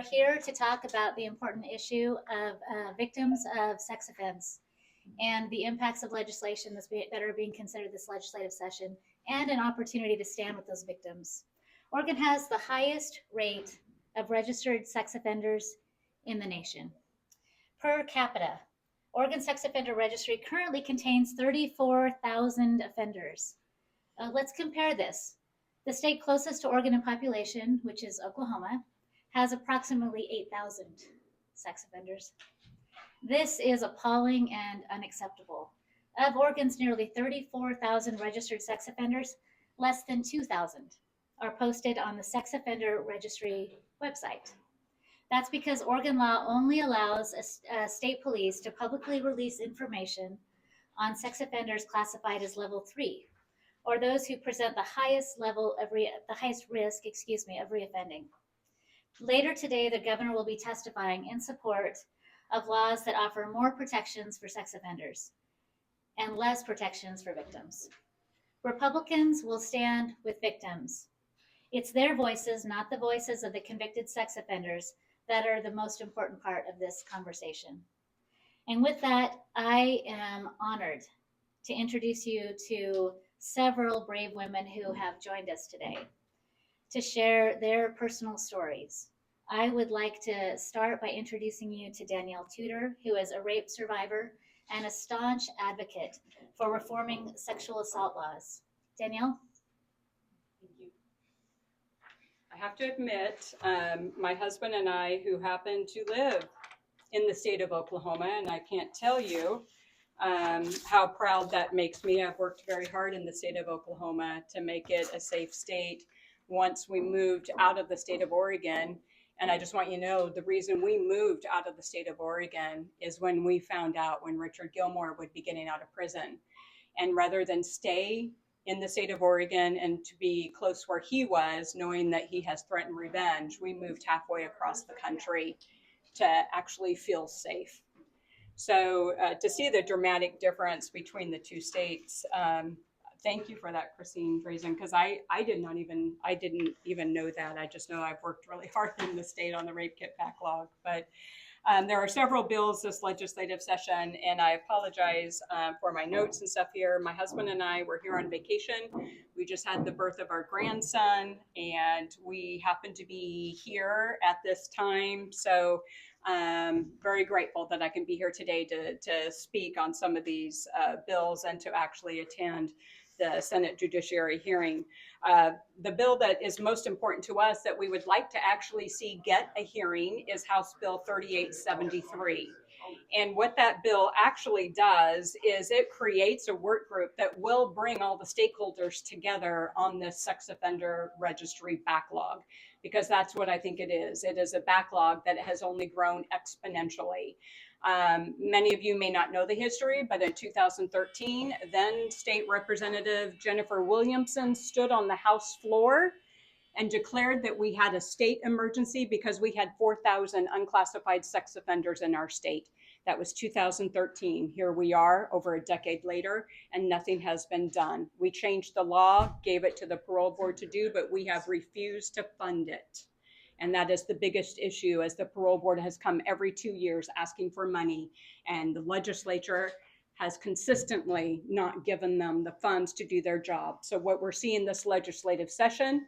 here to talk about the important issue of victims of sex offense and the impacts of legislation that are being considered this legislative session, and an opportunity to stand with those victims. Oregon has the highest rate of registered sex offenders in the nation. Per capita, Oregon Sex Offender Registry currently contains 34,000 offenders. Let's compare this. The state closest to Oregon in population, which is Oklahoma, has approximately 8,000 sex offenders. This is appalling and unacceptable. Of Oregon's nearly 34,000 registered sex offenders, less than 2,000 are posted on the Sex Offender Registry website. That's because Oregon law only allows state police to publicly release information on sex offenders classified as level 3, or those who present the highest risk of reoffending. Later today, the governor will be testifying in support of laws that offer more protections for sex offenders and less protections for victims. Republicans will stand with victims. It's their voices, not the voices of the convicted sex offenders, that are the most important part of this conversation. And with that, I am honored to introduce you to several brave women who have joined us today to share their personal stories. I would like to start by introducing you to Danielle Tudor, who is a rape survivor and a staunch advocate for reforming sexual assault laws. Danielle? Thank you. I have to admit, my husband and I, who happen to live in the state of Oklahoma, and I can't tell you how proud that makes me. I've worked very hard in the state of Oklahoma to make it a safe state once we moved out of the state of Oregon. And I just want you to know, the reason we moved out of the state of Oregon is when we found out when Richard Gilmore would be getting out of prison. And rather than stay in the state of Oregon and to be close where he was, knowing that he has threatened revenge, we moved halfway across the country to actually feel safe. So to see the dramatic difference between the two states, thank you for that, Christine Drazan, because I didn't even know that. I just know I've worked really hard in the state on the rape kit backlog. But there are several bills this legislative session, and I apologize for my notes and stuff here. My husband and I were here on vacation. We just had the birth of our grandson, and we happened to be here at this time. So very grateful that I can be here today to speak on some of these bills and to actually attend the Senate Judiciary hearing. The bill that is most important to us that we would like to actually see get a hearing is House Bill 3873. And what that bill actually does is it creates a work group that will bring all the stakeholders together on this sex offender registry backlog, because that's what I think it is. It is a backlog that has only grown exponentially. Many of you may not know the history, but in 2013, then State Representative Jennifer Williamson stood on the House floor and declared that we had a state emergency because we had 4,000 unclassified sex offenders in our state. That was 2013. Here we are over a decade later, and nothing has been done. We changed the law, gave it to the parole board to do, but we have refused to fund it. And that is the biggest issue, as the parole board has come every 2 years asking for money, and the legislature has consistently not given them the funds to do their job. So what we're seeing this legislative session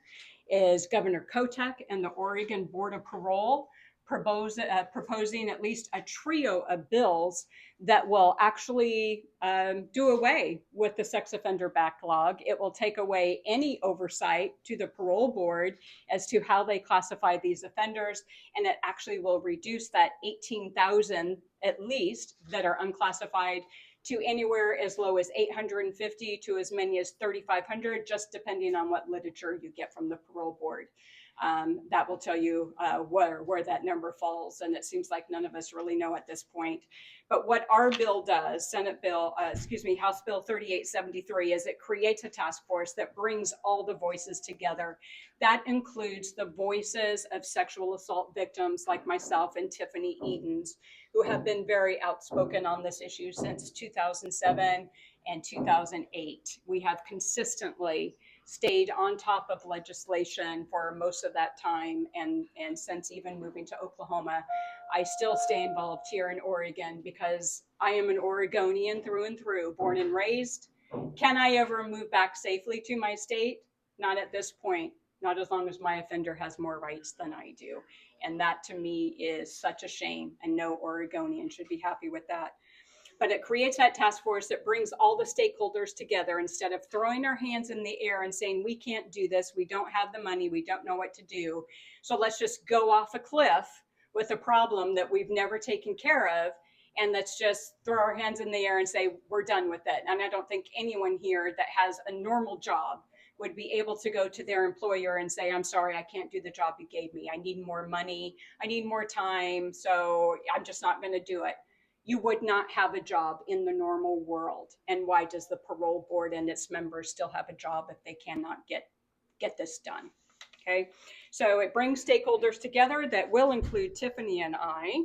is Governor Kotek and the Oregon Board of Parole proposing at least a trio of bills that will actually do away with the sex offender backlog. It will take away any oversight to the parole board as to how they classify these offenders, and it actually will reduce that 18,000 at least that are unclassified to anywhere as low as 850 to as many as 3,500, just depending on what literature you get from the parole board. That will tell you where that number falls, and it seems like none of us really know at this point. But what our bill does, House Bill 3873, is it creates a task force that brings all the voices together. That includes the voices of sexual assault victims like myself and Tiffany Edens, who have been very outspoken on this issue since 2007 and 2008. We have consistently stayed on top of legislation for most of that time. And since even moving to Oklahoma, I still stay involved here in Oregon because I am an Oregonian through and through, born and raised. Can I ever move back safely to my state? Not at this point, not as long as my offender has more rights than I do. And that to me is such a shame, and no Oregonian should be happy with that. But it creates that task force that brings all the stakeholders together instead of throwing our hands in the air and saying, we can't do this, we don't have the money, we don't know what to do. So let's just go off a cliff with a problem that we've never taken care of, and let's just throw our hands in the air and say, we're done with it. And I don't think anyone here that has a normal job would be able to go to their employer and say, I'm sorry, I can't do the job you gave me. I need more money, I need more time, so I'm just not going to do it. You would not have a job in the normal world. And why does the parole board and its members still have a job if they cannot get this done? Okay, so it brings stakeholders together that will include Tiffany and I.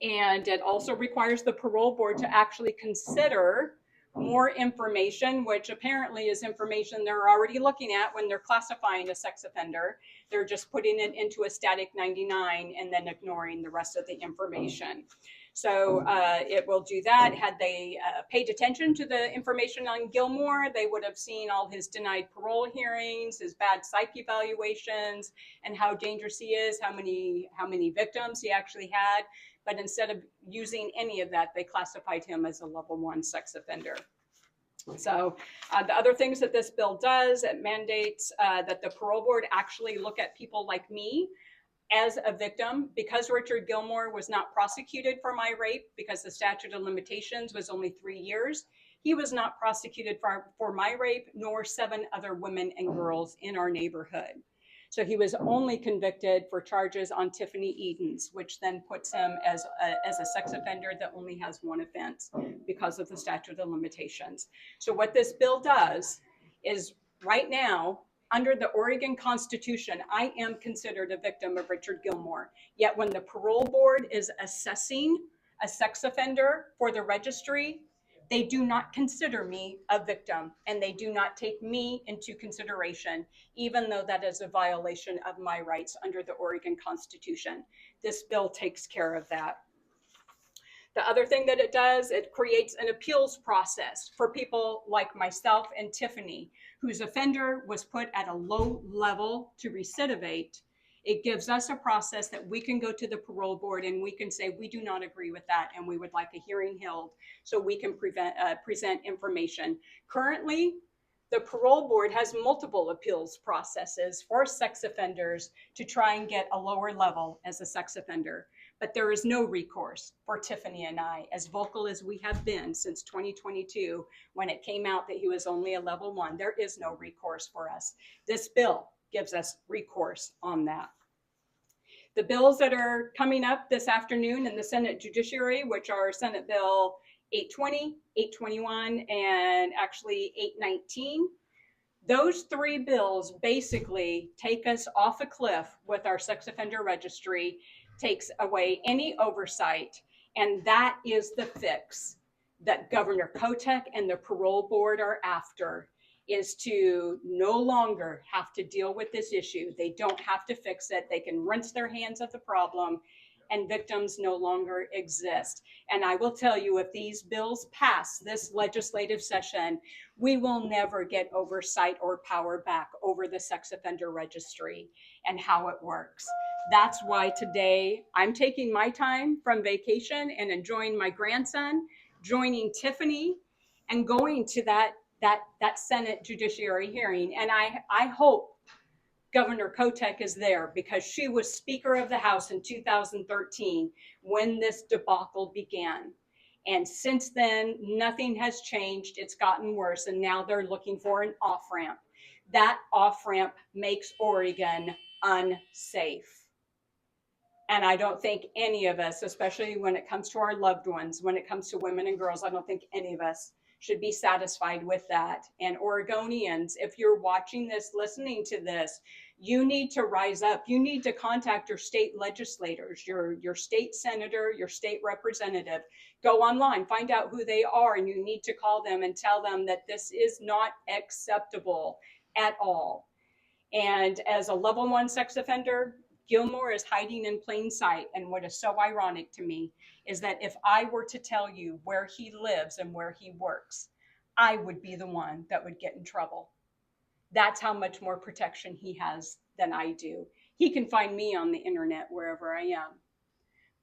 And it also requires the parole board to actually consider more information, which apparently is information they're already looking at when they're classifying a sex offender. They're just putting it into a static 99 and then ignoring the rest of the information. So it will do that. Had they paid attention to the information on Gilmore, they would have seen all his denied parole hearings, his bad psych evaluations, and how dangerous he is, how many victims he actually had. But instead of using any of that, they classified him as a level 1 sex offender. So the other things that this bill does, it mandates that the parole board actually look at people like me as a victim. Because Richard Gilmore was not prosecuted for my rape because the statute of limitations was only 3 years. He was not prosecuted for my rape, nor 7 other women and girls in our neighborhood. So he was only convicted for charges on Tiffany Eden's, which then puts him as a sex offender that only has 1 offense because of the statute of limitations. So what this bill does is, right now, under the Oregon Constitution, I am considered a victim of Richard Gilmore. Yet when the parole board is assessing a sex offender for the registry, they do not consider me a victim, and they do not take me into consideration, even though that is a violation of my rights under the Oregon Constitution. This bill takes care of that. The other thing that it does, it creates an appeals process for people like myself and Tiffany, whose offender was put at a low level to recidivate. It gives us a process that we can go to the parole board and we can say, we do not agree with that, and we would like a hearing held so we can present information. Currently, the parole board has multiple appeals processes for sex offenders to try and get a lower level as a sex offender. But there is no recourse for Tiffany and I, as vocal as we have been since 2022, when it came out that he was only a level 1. There is no recourse for us. This bill gives us recourse on that. The bills that are coming up this afternoon in the Senate Judiciary, which are Senate Bill 820, 821, and actually 819, those 3 bills basically take us off a cliff with our sex offender registry, takes away any oversight, and that is the fix that Governor Kotek and the parole board are after, is to no longer have to deal with this issue. They don't have to fix it. They can rinse their hands of the problem, and victims no longer exist. And I will tell you, if these bills pass this legislative session, we will never get oversight or power back over the sex offender registry and how it works. That's why today I'm taking my time from vacation and enjoying my grandson, joining Tiffany, and going to that Senate Judiciary hearing. And I hope Governor Kotek is there, because she was Speaker of the House in 2013 when this debacle began. And since then, nothing has changed. It's gotten worse. And now they're looking for an off-ramp. That off-ramp makes Oregon unsafe. And I don't think any of us, especially when it comes to our loved ones, when it comes to women and girls, I don't think any of us should be satisfied with that. And Oregonians, if you're watching this, listening to this, you need to rise up. You need to contact your state legislators, your state senator, your state representative. Go online, find out who they are, and you need to call them and tell them that this is not acceptable. at all. And as a level 1 sex offender, Gilmore is hiding in plain sight. And what is so ironic to me is that if I were to tell you where he lives and where he works, I would be the one that would get in trouble. That's how much more protection he has than I do. He can find me on the internet wherever I am.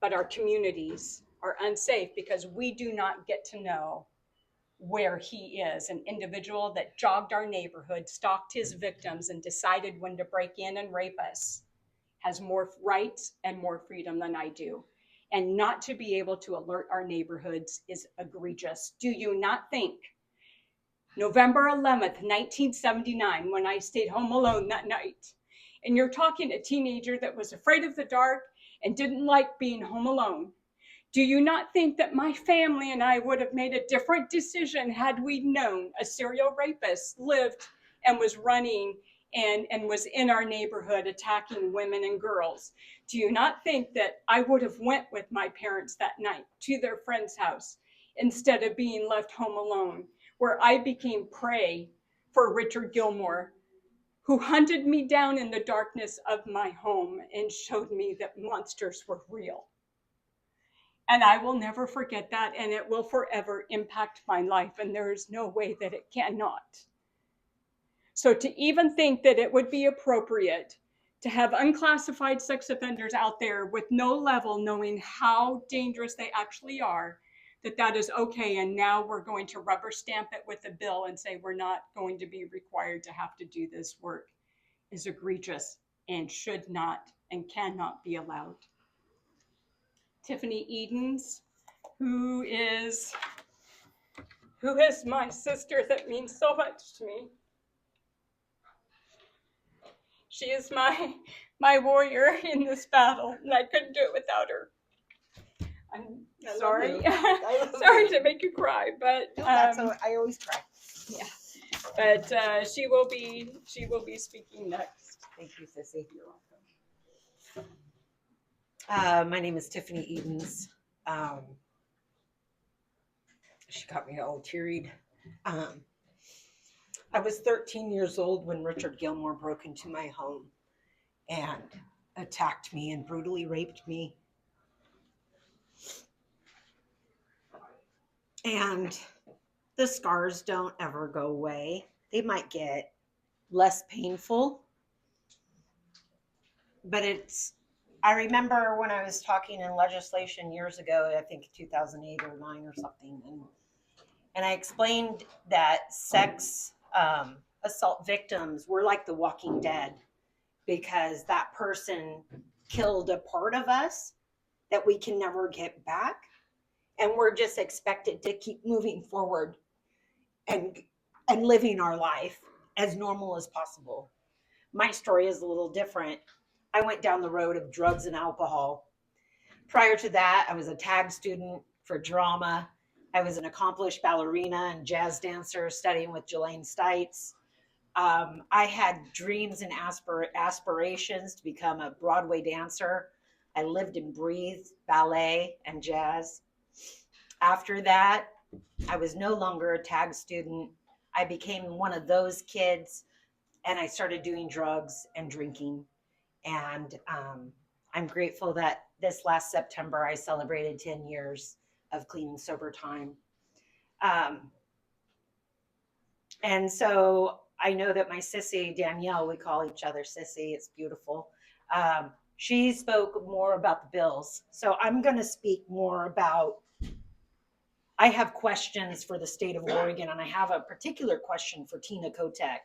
But our communities are unsafe because we do not get to know where he is. An individual that jogged our neighborhood, stalked his victims, and decided when to break in and rape us has more rights and more freedom than I do. And not to be able to alert our neighborhoods is egregious. Do you not think November 11th, 1979, when I stayed home alone that night, and you're talking a teenager that was afraid of the dark and didn't like being home alone, do you not think that my family and I would have made a different decision had we known a serial rapist lived and was running and was in our neighborhood attacking women and girls? Do you not think that I would have went with my parents that night to their friend's house instead of being left home alone, where I became prey for Richard Gilmore, who hunted me down in the darkness of my home and showed me that monsters were real? And I will never forget that, and it will forever impact my life, and there is no way that it cannot. So to even think that it would be appropriate to have unclassified sex offenders out there with no level knowing how dangerous they actually are, that is okay, and now we're going to rubber stamp it with a bill and say we're not going to be required to have to do this work, is egregious and should not and cannot be allowed. Tiffany Edens, who is my sister that means so much to me. She is my warrior in this battle, and I couldn't do it without her. I'm sorry. Sorry to make you cry, but no, that's I always cry. Yeah. But she will be speaking next. Thank you, Sissy. You're welcome. My name is Tiffany Edens. She got me all teary. I was 13 years old when Richard Gilmore broke into my home and attacked me and brutally raped me. And the scars don't ever go away. They might get less painful. But I remember when I was talking in legislation years ago, I think 2008 or 9 or something, and I explained that sex assault victims were like the Walking Dead, because that person killed a part of us that we can never get back. And we're just expected to keep moving forward and living our life as normal as possible. My story is a little different. I went down the road of drugs and alcohol. Prior to that, I was a tag student for drama. I was an accomplished ballerina and jazz dancer studying with Jelaine Stites. I had dreams and aspirations to become a Broadway dancer. I lived and breathed ballet and jazz. After that, I was no longer a tag student. I became one of those kids, and I started doing drugs and drinking. And I'm grateful that this last September I celebrated 10 years of clean and sober time. And so I know that my sissy, Danielle, we call each other sissy, it's beautiful. She spoke more about the bills. So I'm going to speak more about, I have questions for the state of Oregon, and I have a particular question for Tina Kotek.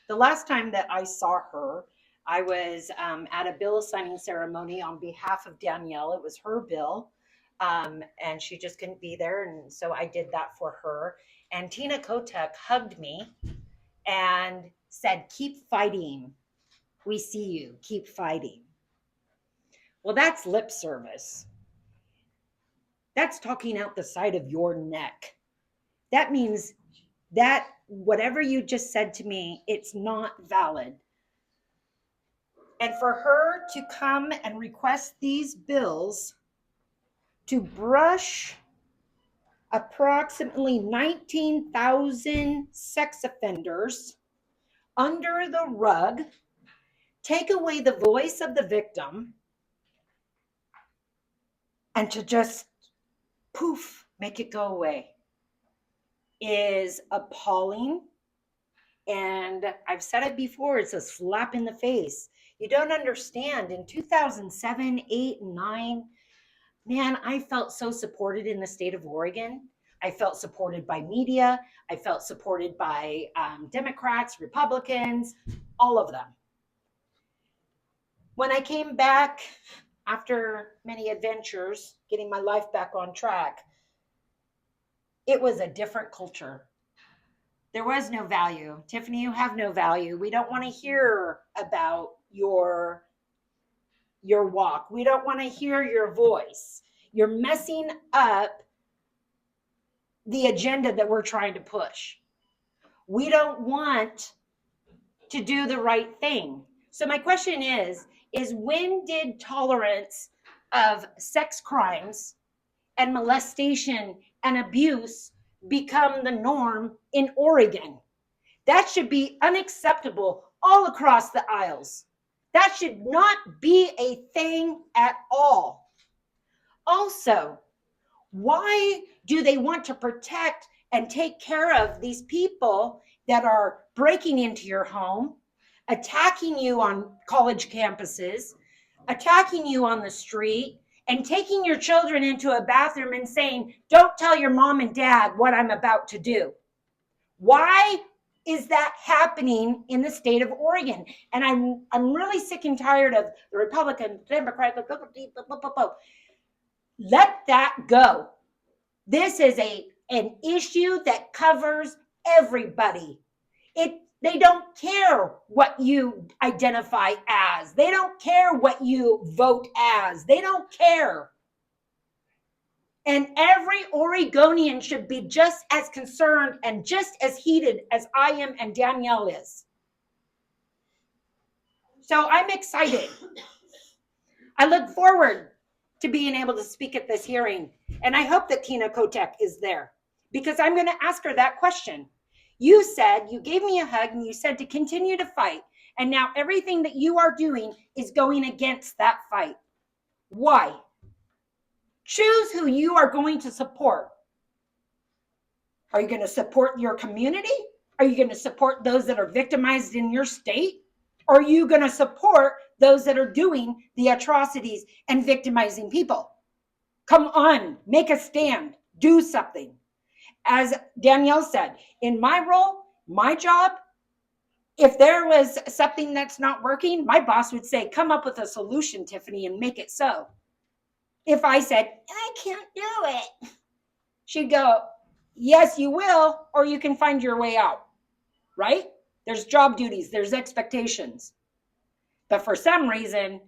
The last time that I saw her, I was at a bill signing ceremony on behalf of Danielle. It was her bill, and she just couldn't be there, and so I did that for her. And Tina Kotek hugged me and said, "Keep fighting. We see you. Keep fighting." Well, that's lip service. That's talking out the side of your neck. That means that whatever you just said to me, it's not valid. And for her to come and request these bills to brush approximately 19,000 sex offenders under the rug, take away the voice of the victim, and to just poof, make it go away is appalling. And I've said it before, it's a slap in the face. You don't understand. In 2007, 8, and 9, man, I felt so supported in the state of Oregon. I felt supported by media. I felt supported by Democrats, Republicans, all of them. When I came back after many adventures, getting my life back on track, it was a different culture. There was no value. Tiffany, you have no value. We don't want to hear about your walk. We don't want to hear your voice. You're messing up the agenda that we're trying to push. We don't want to do the right thing. So my question is when did tolerance of sex crimes and molestation and abuse become the norm in Oregon? That should be unacceptable all across the aisles. That should not be a thing at all. Also, why do they want to protect and take care of these people that are breaking into your home, attacking you on college campuses, attacking you on the street, and taking your children into a bathroom and saying, don't tell your mom and dad what I'm about to do? Why is that happening in the state of Oregon? And I'm really sick and tired of the Republican, Democrat, let that go. This is an issue that covers everybody. They don't care what you identify as. They don't care what you vote as. They don't care. And every Oregonian should be just as concerned and just as heated as I am and Danielle is. So I'm excited. I look forward to being able to speak at this hearing. And I hope that Tina Kotek is there because I'm going to ask her that question. You said, you gave me a hug and you said to continue to fight. And now everything that you are doing is going against that fight. Why? Choose who you are going to support. Are you going to support your community? Are you going to support those that are victimized in your state? Or are you going to support those that are doing the atrocities and victimizing people? Come on, make a stand, do something. As Danielle said, in my role, my job, if there was something that's not working, my boss would say, come up with a solution, Tiffany, and make it so. If I said, I can't do it, she'd go, yes, you will, or you can find your way out, right? There's job duties, there's expectations. But for some reason,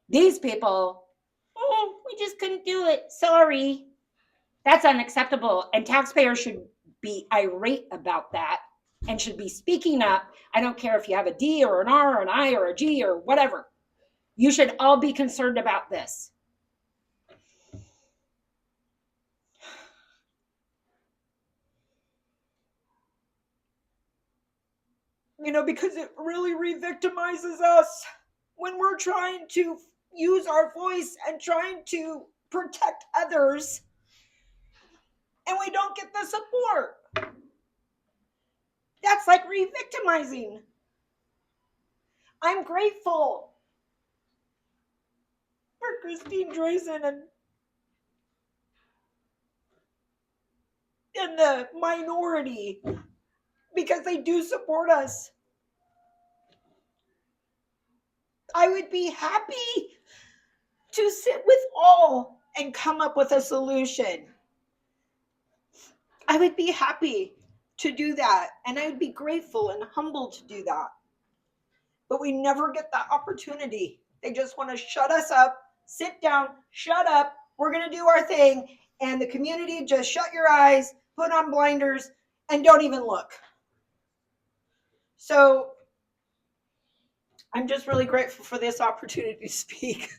these people, we just couldn't do it, sorry. That's unacceptable, and taxpayers should be irate about that and should be speaking up. I don't care if you have a D or an R or an I or a G or whatever. You should all be concerned about this. Because it really re-victimizes us when we're trying to use our voice and trying to protect others and we don't get the support. That's like re-victimizing. I'm grateful for Christine Drazan and the minority because they do support us. I would be happy to sit with all and come up with a solution. I would be happy to do that, and I would be grateful and humbled to do that. But we never get that opportunity. They just want to shut us up, sit down, shut up, we're going to do our thing, and the community just shut your eyes, put on blinders, and don't even look. So I'm just really grateful for this opportunity to speak.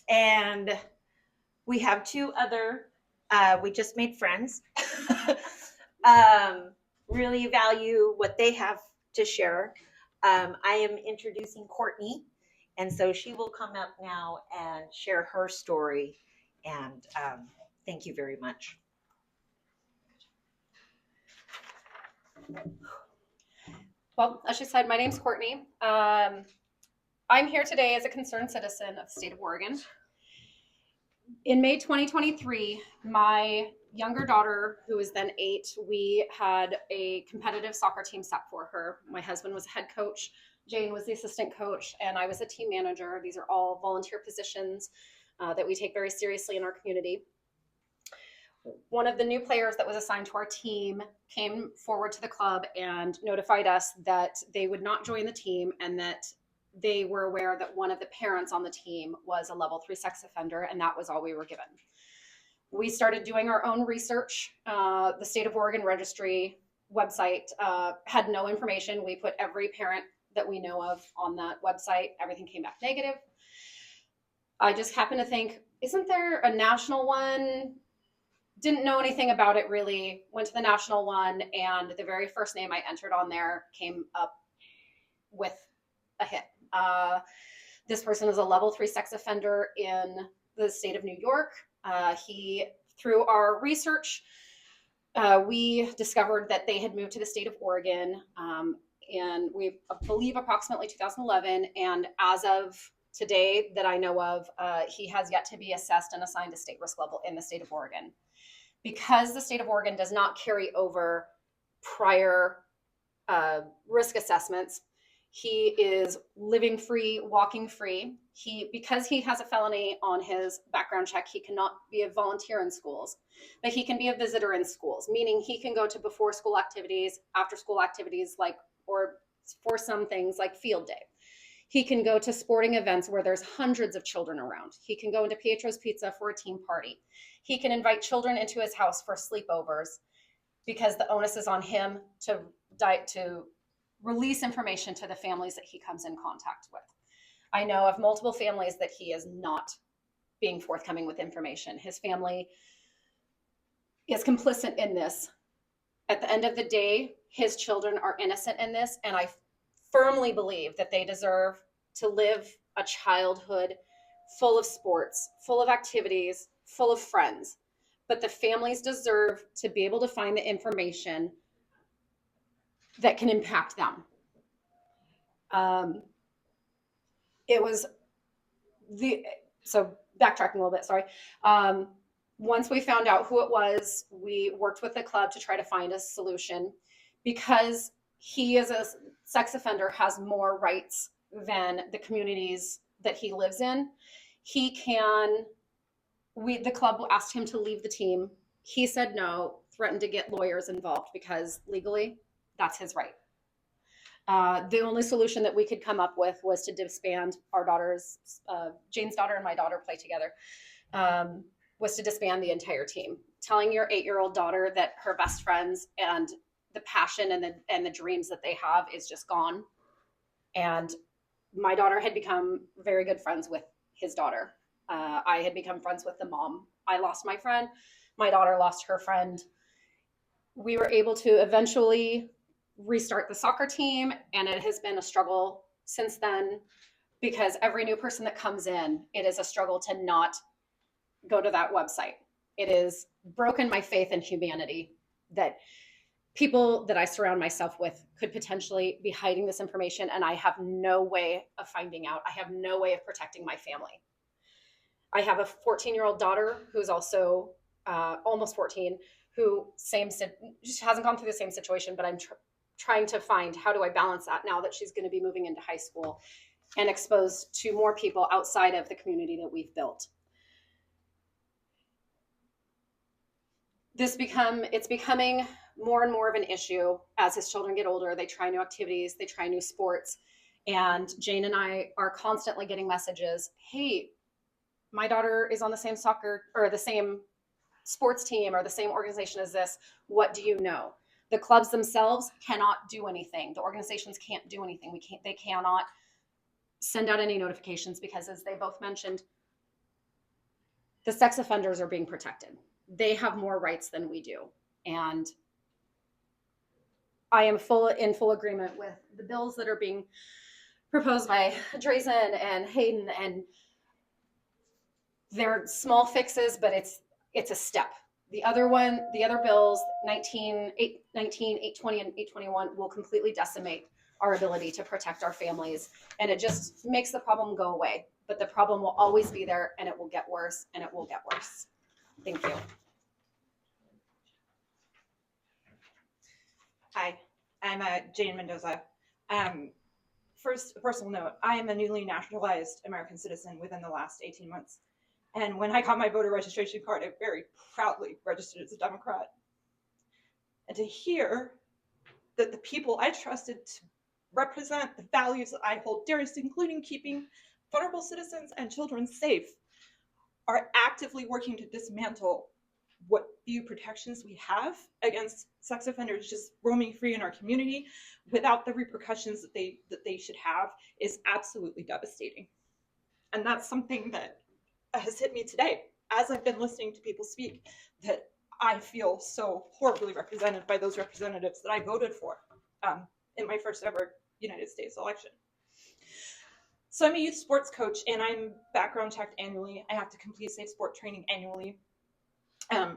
And we have two other, we just made friends. really value what they have to share. I am introducing Courtney, and so she will come up now and share her story. And thank you very much. Well, as she said, my name's Courtney. I'm here today as a concerned citizen of the state of Oregon. In May 2023, my younger daughter, who was then 8, we had a competitive soccer team set for her. My husband was head coach, Jane was the assistant coach, and I was a team manager. These are all volunteer positions that we take very seriously in our community. One of the new players that was assigned to our team came forward to the club and notified us that they would not join the team and that they were aware that one of the parents on the team was a level 3 sex offender, and that was all we were given. We started doing our own research. The state of Oregon registry website had no information. We put every parent that we know of on that website. Everything came back negative. I just happened to think, isn't there a national one? Didn't know anything about it really. Went to the national one, and the very first name I entered on there came up with a hit. This person is a level 3 sex offender in the state of New York. Through our research, we discovered that they had moved to the state of Oregon, and we believe approximately 2011. And as of today that I know of, he has yet to be assessed and assigned a state risk level in the state of Oregon. Because the state of Oregon does not carry over prior risk assessments, he is living free, walking free. Because he has a felony on his background check, he cannot be a volunteer in schools, but he can be a visitor in schools, meaning he can go to before school activities, after school activities, or for some things like field day. He can go to sporting events where there's hundreds of children around. He can go into Pietro's Pizza for a team party. He can invite children into his house for sleepovers because the onus is on him to release information to the families that he comes in contact with. I know of multiple families that he is not being forthcoming with information. His family is complicit in this. At the end of the day, his children are innocent in this, and I firmly believe that they deserve to live a childhood full of sports, full of activities, full of friends. But the families deserve to be able to find the information that can impact them. So backtracking a little bit, sorry. Once we found out who it was, we worked with the club to try to find a solution. Because he is a sex offender, has more rights than the communities that he lives in. The club asked him to leave the team. He said no, threatened to get lawyers involved because legally that's his right. The only solution that we could come up with was to disband our daughters, Jane's daughter and my daughter play together, was to disband the entire team. Telling your 8-year-old daughter that her best friends and the passion and the dreams that they have is just gone. And my daughter had become very good friends with his daughter. I had become friends with the mom. I lost my friend. My daughter lost her friend. We were able to eventually restart the soccer team, and it has been a struggle since then because every new person that comes in, it is a struggle to not go to that website. It has broken my faith in humanity that people that I surround myself with could potentially be hiding this information, and I have no way of finding out. I have no way of protecting my family. I have a 14-year-old daughter who's also almost 14, who just hasn't gone through the same situation, but I'm trying to find how do I balance that now that she's going to be moving into high school and exposed to more people outside of the community that we've built. It's becoming more and more of an issue as his children get older. They try new activities, they try new sports. And Jane and I are constantly getting messages, hey, my daughter is on the same soccer or the same sports team or the same organization as this. What do you know? The clubs themselves cannot do anything. The organizations can't do anything. They cannot send out any notifications because, as they both mentioned, the sex offenders are being protected. They have more rights than we do. And I am in full agreement with the bills that are being proposed by Drazan and Hayden, and they're small fixes, but it's a step. The other bills, 820 and 821, will completely decimate our ability to protect our families, and it just makes the problem go away. But the problem will always be there, and it will get worse, and it will get worse. Thank you. Hi, I'm Jane Mendoza. First, a personal note, I am a newly naturalized American citizen within the last 18 months. And when I got my voter registration card, I very proudly registered as a Democrat. And to hear that the people I trusted to represent the values that I hold dearest, including keeping vulnerable citizens and children safe, are actively working to dismantle what few protections we have against sex offenders just roaming free in our community without the repercussions that they should have is absolutely devastating. And that's something that has hit me today as I've been listening to people speak, that I feel so horribly represented by those representatives that I voted for in my first ever United States election. So I'm a youth sports coach, and I'm background checked annually. I have to complete safe sport training annually.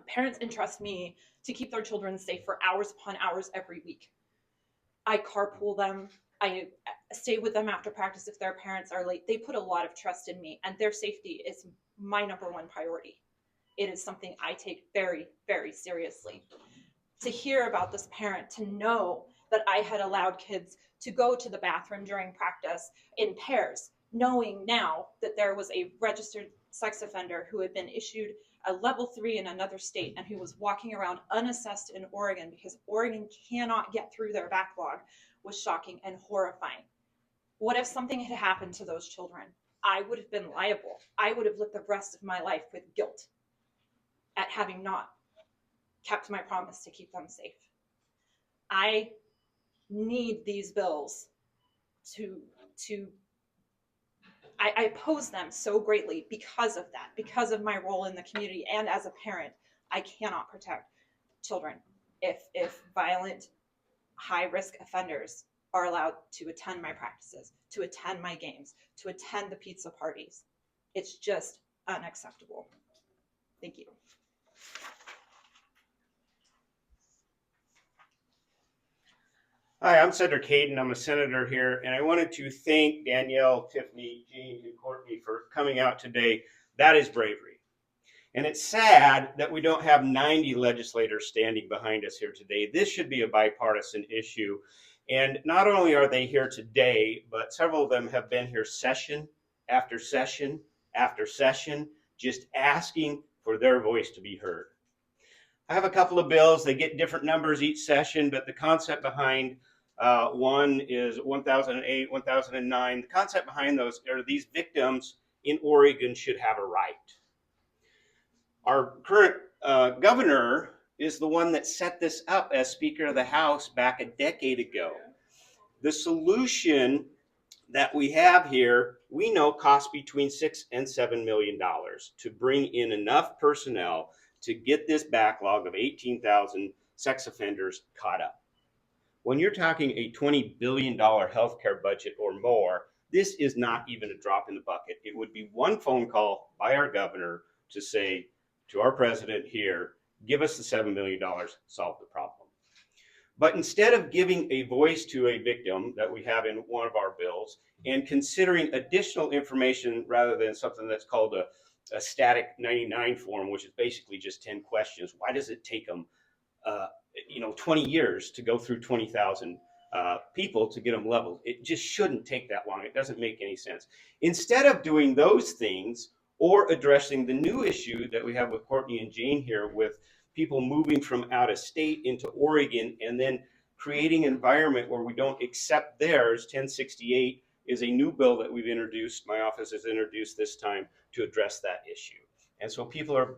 Parents entrust me to keep their children safe for hours upon hours every week. I carpool them. I stay with them after practice if their parents are late. They put a lot of trust in me, and their safety is my #1 priority. It is something I take very, very seriously. To hear about this parent, to know that I had allowed kids to go to the bathroom during practice in pairs, knowing now that there was a registered sex offender who had been issued a level 3 in another state and who was walking around unassessed in Oregon because Oregon cannot get through their backlog, was shocking and horrifying. What if something had happened to those children? I would have been liable. I would have lived the rest of my life with guilt at having not kept my promise to keep them safe. I need these bills I oppose them so greatly because of that, because of my role in the community, and as a parent, I cannot protect children if violent, high-risk offenders are allowed to attend my practices, to attend my games, to attend the pizza parties. It's just unacceptable. Thank you. Hi, I'm Cedric Hayden. I'm a senator here, and I wanted to thank Danielle, Tiffany, Jean, and Courtney for coming out today. That is bravery. And it's sad that we don't have 90 legislators standing behind us here today. This should be a bipartisan issue. And not only are they here today, but several of them have been here session after session after session, just asking for their voice to be heard. I have a couple of bills. They get different numbers each session, but the concept behind one is 1008, 1009. The concept behind those are these victims in Oregon should have a right. Our current governor is the one that set this up as Speaker of the House back a decade ago. The solution that we have here, we know costs between $6 and $7 million to bring in enough personnel to get this backlog of 18,000 sex offenders caught up. When you're talking a $20 billion healthcare budget or more, this is not even a drop in the bucket. It would be one phone call by our governor to say to our president here, give us the $7 million, solve the problem. But instead of giving a voice to a victim that we have in one of our bills and considering additional information rather than something that's called a static 99 form, which is basically just 10 questions. Why does it take them 20 years to go through 20,000 people to get them leveled? It just shouldn't take that long. It doesn't make any sense. Instead of doing those things or addressing the new issue that we have with Courtney and Jane here with people moving from out of state into Oregon and then creating an environment where we don't accept theirs, 1068 is a new bill that we've introduced, my office has introduced this time to address that issue. And so people are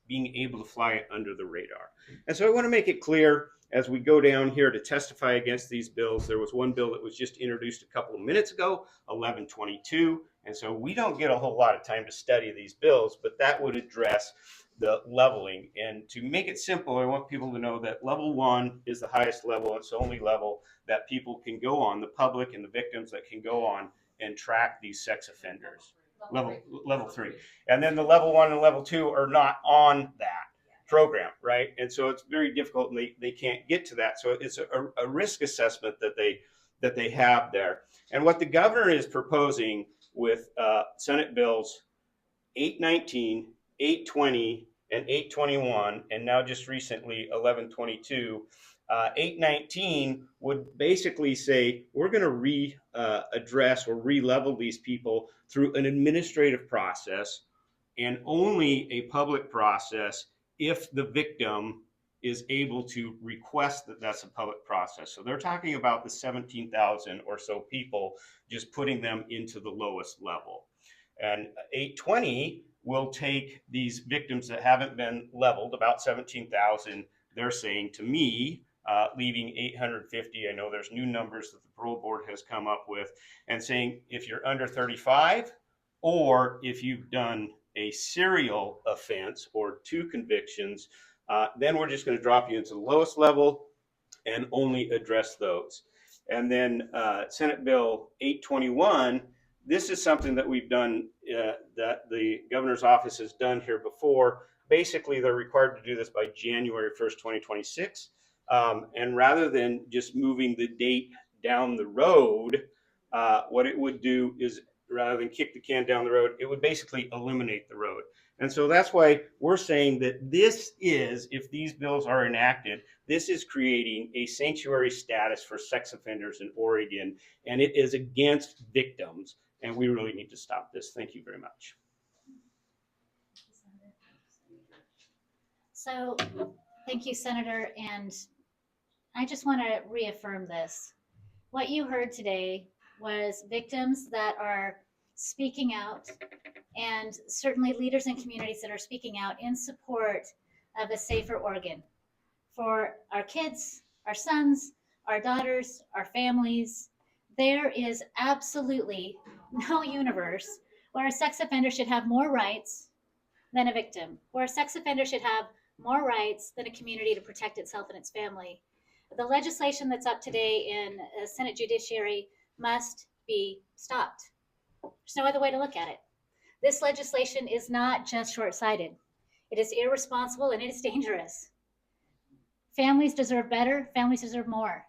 being able to fly under the radar. And so I want to make it clear as we go down here to testify against these bills. There was one bill that was just introduced a couple of minutes ago, 1122. And so we don't get a whole lot of time to study these bills, but that would address the leveling. And to make it simple, I want people to know that level 1 is the highest level. It's the only level that people can go on, the public and the victims that can go on and track these sex offenders. Level 3. And then the level 1 and level 2 are not on that program, right? And so it's very difficult, and they can't get to that. So it's a risk assessment that they have there. And what the governor is proposing with Senate bills 819, 820, and 821, and now just recently 1122, 819 would basically say we're going to readdress or re-level these people through an administrative process and only a public process if the victim is able to request that that's a public process. So they're talking about the 17,000 or so people, just putting them into the lowest level. And 820 will take these victims that haven't been leveled, about 17,000, they're saying to me, leaving 850. I know there's new numbers that the parole board has come up with, and saying if you're under 35 or if you've done a serial offense or 2 convictions, then we're just going to drop you into the lowest level and only address those. And then Senate Bill 821, this is something that we've done, that the governor's office has done here before. Basically, they're required to do this by January 1st, 2026. And rather than just moving the date down the road, what it would do is, rather than kick the can down the road, it would basically eliminate the road. And so that's why we're saying that this is, if these bills are enacted, this is creating a sanctuary status for sex offenders in Oregon, and it is against victims, and we really need to stop this. Thank you very much. So, thank you, Senator, and I just want to reaffirm this. What you heard today was victims that are speaking out, and certainly leaders in communities that are speaking out in support of a safer Oregon for our kids, our sons, our daughters, our families. There is absolutely no universe where a sex offender should have more rights than a victim, where a sex offender should have more rights than a community to protect itself and its family. The legislation that's up today in Senate Judiciary must be stopped. There's no other way to look at it. This legislation is not just short-sighted. It is irresponsible and it is dangerous. Families deserve better. Families deserve more.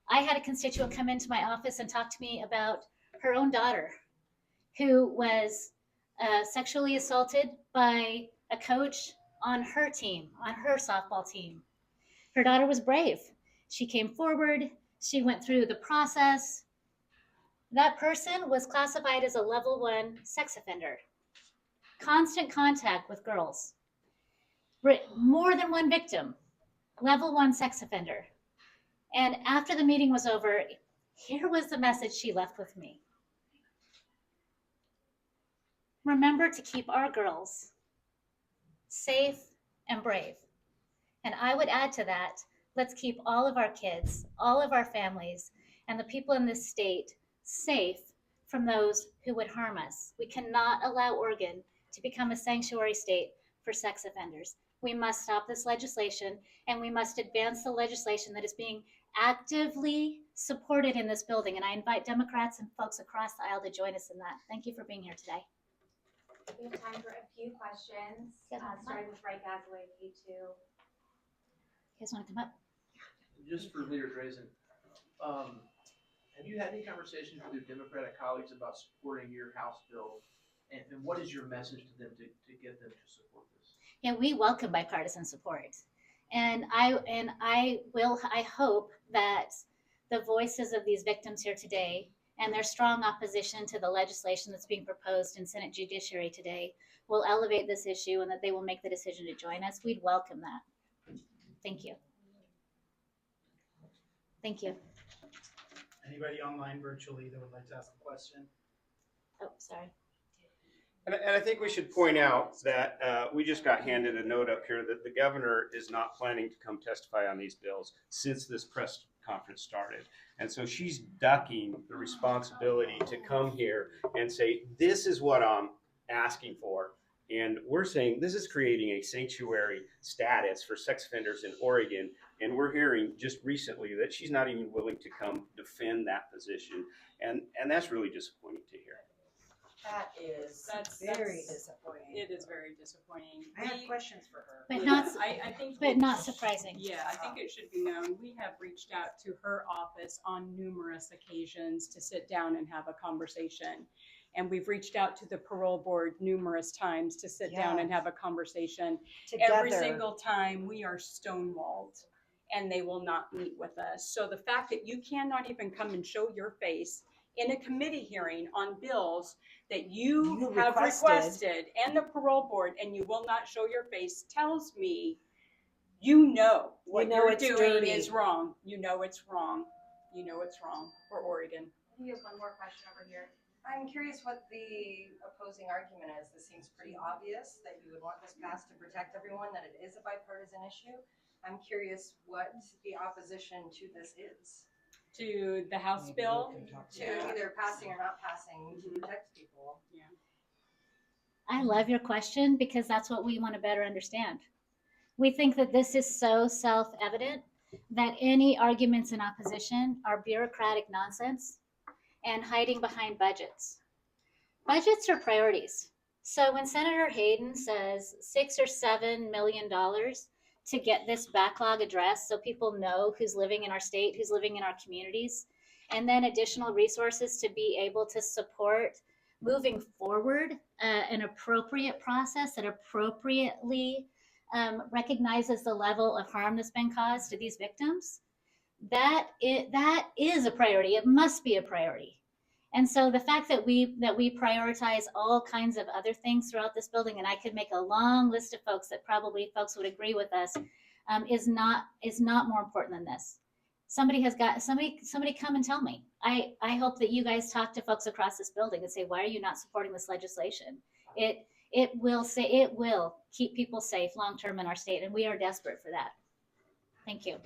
I had a constituent come into my office and talk to me about her own daughter who was sexually assaulted by a coach on her team, on her softball team. Her daughter was brave. She came forward. She went through the process. That person was classified as a level 1 sex offender. Constant contact with girls. More than one victim. Level 1 sex offender. And after the meeting was over, here was the message she left with me. Remember to keep our girls safe and brave. And I would add to that, let's keep all of our kids, all of our families, and the people in this state safe from those who would harm us. We cannot allow Oregon to become a sanctuary state for sex offenders. We must stop this legislation, and we must advance the legislation that is being actively supported in this building. And I invite Democrats and folks across the aisle to join us in that. Thank you for being here today. We have time for a few questions, starting with Ray Gazaway, P2. You guys want to come up? Just for Leader Drazan, have you had any conversations with your Democratic colleagues about supporting your House bill? And what is your message to them to get them to support this? Yeah, we welcome bipartisan support. And I hope that the voices of these victims here today and their strong opposition to the legislation that's being proposed in Senate Judiciary today will elevate this issue, and that they will make the decision to join us. We'd welcome that. Thank you. Thank you. Anybody online virtually that would like to ask a question? Oh, sorry. And I think we should point out that we just got handed a note up here that the governor is not planning to come testify on these bills since this press conference started. And so she's ducking the responsibility to come here and say, this is what I'm asking for. And we're saying this is creating a sanctuary status for sex offenders in Oregon. And we're hearing just recently that she's not even willing to come defend that position. And that's really disappointing to hear. That is That's very disappointing. It is very disappointing. I have questions for her. But Yeah, not, I think but not surprising. Yeah, I think it should be known. We have reached out to her office on numerous occasions to sit down and have a conversation. And we've reached out to the parole board numerous times to sit down and have a conversation. Every single time we are stonewalled and they will not meet with us. So the fact that you cannot even come and show your face in a committee hearing on bills that you have requested and the parole board, and you will not show your face, tells me you know what you're doing is wrong. You know it's wrong. You know it's wrong for Oregon. You have one more question over here. I'm curious what the opposing argument is. This seems pretty obvious that you would want this passed to protect everyone, that it is a bipartisan issue. I'm curious what the opposition to this is. To the House bill? To either passing or not passing to protect people. Yeah. I love your question because that's what we want to better understand. We think that this is so self-evident that any arguments in opposition are bureaucratic nonsense and hiding behind budgets. Budgets are priorities. So when Senator Hayden says $6 or $7 million to get this backlog addressed so people know who's living in our state, who's living in our communities, and then additional resources to be able to support moving forward an appropriate process that appropriately recognizes the level of harm that's been caused to these victims, that is a priority. It must be a priority. And so the fact that we prioritize all kinds of other things throughout this building, and I could make a long list of folks that probably folks would agree with us, is not more important than this. Somebody come and tell me. I hope that you guys talk to folks across this building and say, why are you not supporting this legislation? It will keep people safe long term in our state, and we are desperate for that. Thank you.